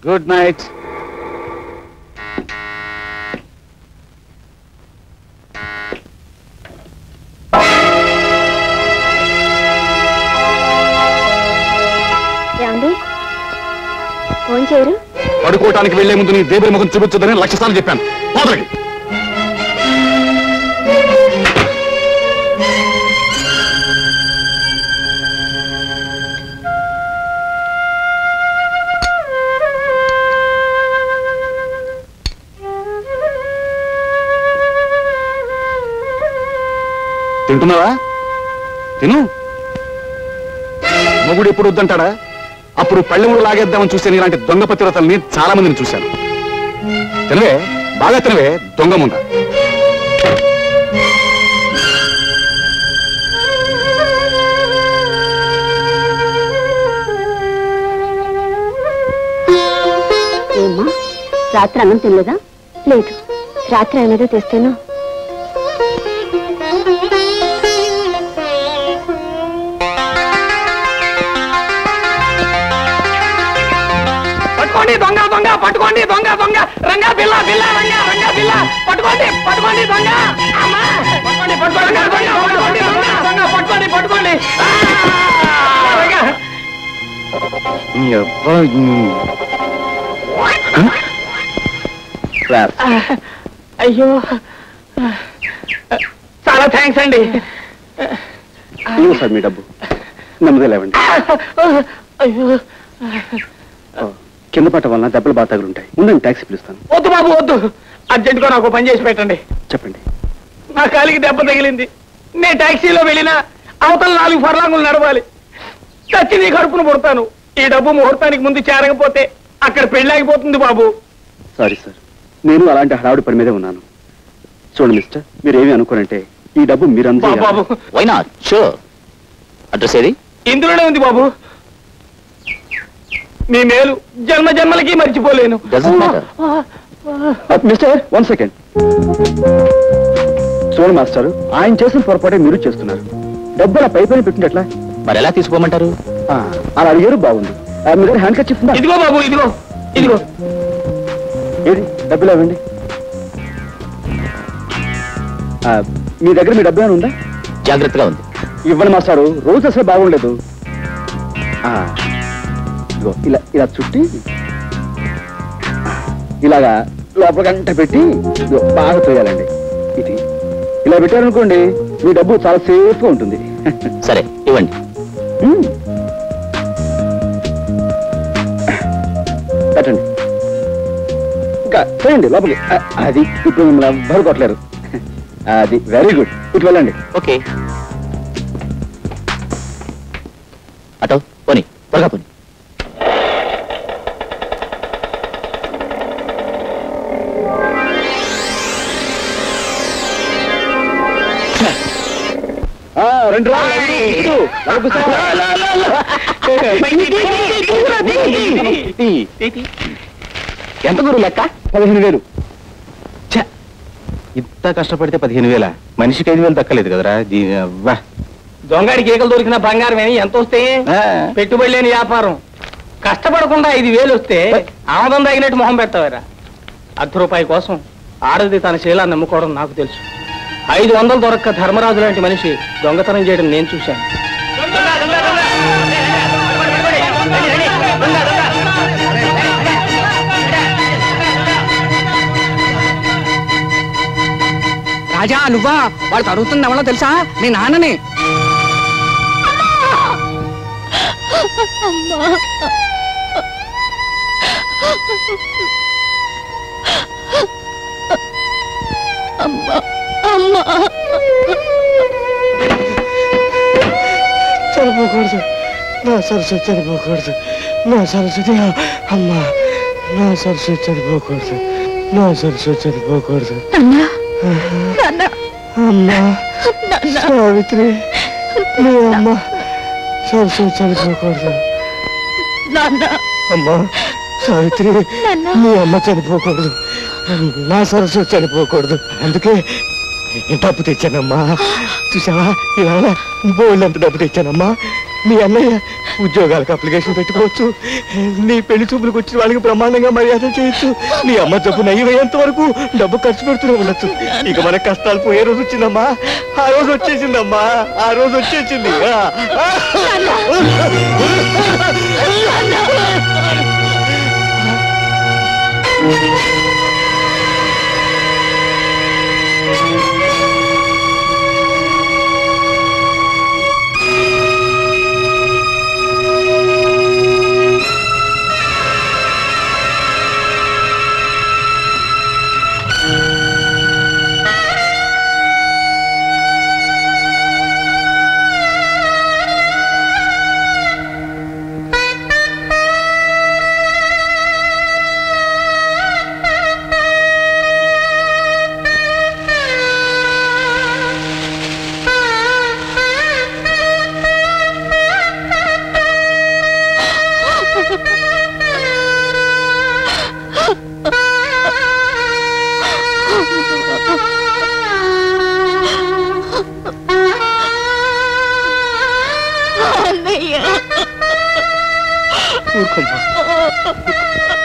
Good night. ఏమండి phone చేయరు? పడుకోవటానికి వెళ్లే ముందు నీ దేవుడి ముఖం చూపించదని 1,00,000 సార్లు చెప్పాను. పోదలకి తింటున్నావా? తిను. మొగుడు ఎప్పుడు వద్దంటాడా? అప్పుడు పళ్ళెముడు లాగేద్దామని చూసే ఇలాంటి దొంగ పతివ్రతల్ని చాలా మందిని చూశాను. తినవే, బాగా తినవే దొంగ ముంద. ఏమ్మా రాత్రి అన్నం తినలేదా? లేదు, రాత్రి ఏమేదో తెస్తాను. దొంగ దొంగ పట్టుకోండి, దొంగ దొంగ రంగా పిల్ల పిల్ల రంగా రంగా పిల్ల పట్టుకోండి పట్టుకోండి దొంగ పట్టుకోండి పట్టుకోండి పట్టుకోండి దొంగ పట్టుకోండి పట్టుకోండి. అయ్యో చాలా థ్యాంక్స్ అండి. సార్ మీ డబ్బు నెమ్మది లేవండి. అయ్యో కింద పట్ట వలన దెబ్బలు బాగా తగులుంటాయి. ఉండండి, ట్యాక్సీ పిలుస్తాను. వద్దు బాబు వద్దు, అర్జెంటుగా నాకు పని చేసి పెట్టండి. చెప్పండి. నా కాలికి దెబ్బ తగిలింది. నేను ట్యాక్సీలో వెళ్ళినా అవతల 4 ఫర్లాంగులు నడవాలి. చచ్చి నీ కడుపును పుడతాను. ఈ డబ్బు ముహూర్తానికి ముందు చేరకపోతే అక్కడ పెళ్ళాగిపోతుంది బాబు. సారీ సార్, నేను అలాంటి హడావుడి పని మీదే ఉన్నాను. చూడండి మిస్టర్, మీరేమి అనుకోనంటే ఈ డబ్బు మీరంతా బాబు. Why not? షూర్. అడ్రస్ ఏది? ఇందులోనే ఉంది బాబు. మీ మేలు జన్మ జన్మలకి మర్చిపోలేను. Mister 1 second. చూడండి మాస్టర్, ఆయన చేసిన పొరపాటే మీరు చేస్తున్నారు. డబ్బు అలా పై పైన పెట్టింది ఎట్లా? మరి ఎలా తీసుకోమంటారు? అలా అడిగారు, బాగుంది. మీ దగ్గర హ్యాండ్ కట్ చెప్తుందా? ఇదిగో బాబు, ఇదిగో ఇదిగో. ఏది డబ్బులు ఇవ్వండి. మీ దగ్గర మీ డబ్బు ఏమైనా ఉందా? జాగ్రత్తగా ఉంది. ఇవ్వండి మాస్టారు, రోజు అసలు బాగుండలేదు. ఇదిగో ఇలా ఇలా చుట్టి ఇలాగా లోపల గంట పెట్టి బాగా తోయాలండి. ఇది ఇలా పెట్టారనుకోండి, మీ డబ్బు చాలా సేఫ్ గా ఉంటుంది. సరే ఇవ్వండి. పెట్టండి, ఇంకా చేయండి లోపలికి. అది ఇప్పుడు మిమ్మల్ని ఎవ్వరు కొట్టలేరు. అది వెరీ గుడ్. ఇటు వెళ్ళండి. ఓకే. అటో పోనీ, త్వరగా పోనీ. ఎంత గురు లెక్క? 15,000. ఇంత కష్టపడితే 15,000? మనిషికి 5,000 దక్కలేదు కదరా. దొంగడికి ఏకలు దొరికిన బంగారం ఏమి ఎంత వస్తే? పెట్టుబడి లేని వ్యాపారం. కష్టపడకుండా 5,000 వస్తే ఆమదం తగినట్టు మొహం పెడతావారా? ₹10 కోసం ఆడది తన శీలాన్ని నమ్ముకోవడం నాకు తెలుసు. 500 దొరక్క ధర్మరాజు లాంటి మనిషి దొంగతనం చేయడం నేను చూశాను. రాజా నువ్వా? వాళ్ళు తరుగుతుంది ఎవరో తెలుసా? మీ నాన్నని. చనిపోకూడదు, నా సరస్వతి చనిపోకూడదు, నా సరస్వతి అమ్మా, నా సరస్వతి చనిపోకూడదు, నా సరస్వతి చనిపోకూడదు. అమ్మా సావిత్రి, నీ అమ్మ సరస్వతి చనిపోకూడదు. అమ్మా సావిత్రి, నీ అమ్మ చనిపోకూడదు, నా సరస్వతి చనిపోకూడదు. అందుకే డబ్బు తెచ్చానమ్మా. చూసావా, ఇవాళ బోల్డ్ అంత డబ్బు తెచ్చానమ్మా. మీ అన్నయ్య ఉద్యోగాలకు అప్లికేషన్ పెట్టుకోవచ్చు, నీ పెళ్లి చూపులకు వచ్చిన వాళ్ళకి బ్రహ్మాండంగా మర్యాద చేయొచ్చు, నీ అమ్మ జబ్బు నయ్యమయ్యేంత వరకు డబ్బు ఖర్చు పెడుతూనే ఉండొచ్చు. ఇక మన కష్టాలు పోయే రోజు వచ్చిందమ్మా, ఆ రోజు వచ్చేసిందమ్మా, ఆ రోజు వచ్చేసింది. ఊరుకోమ్మా.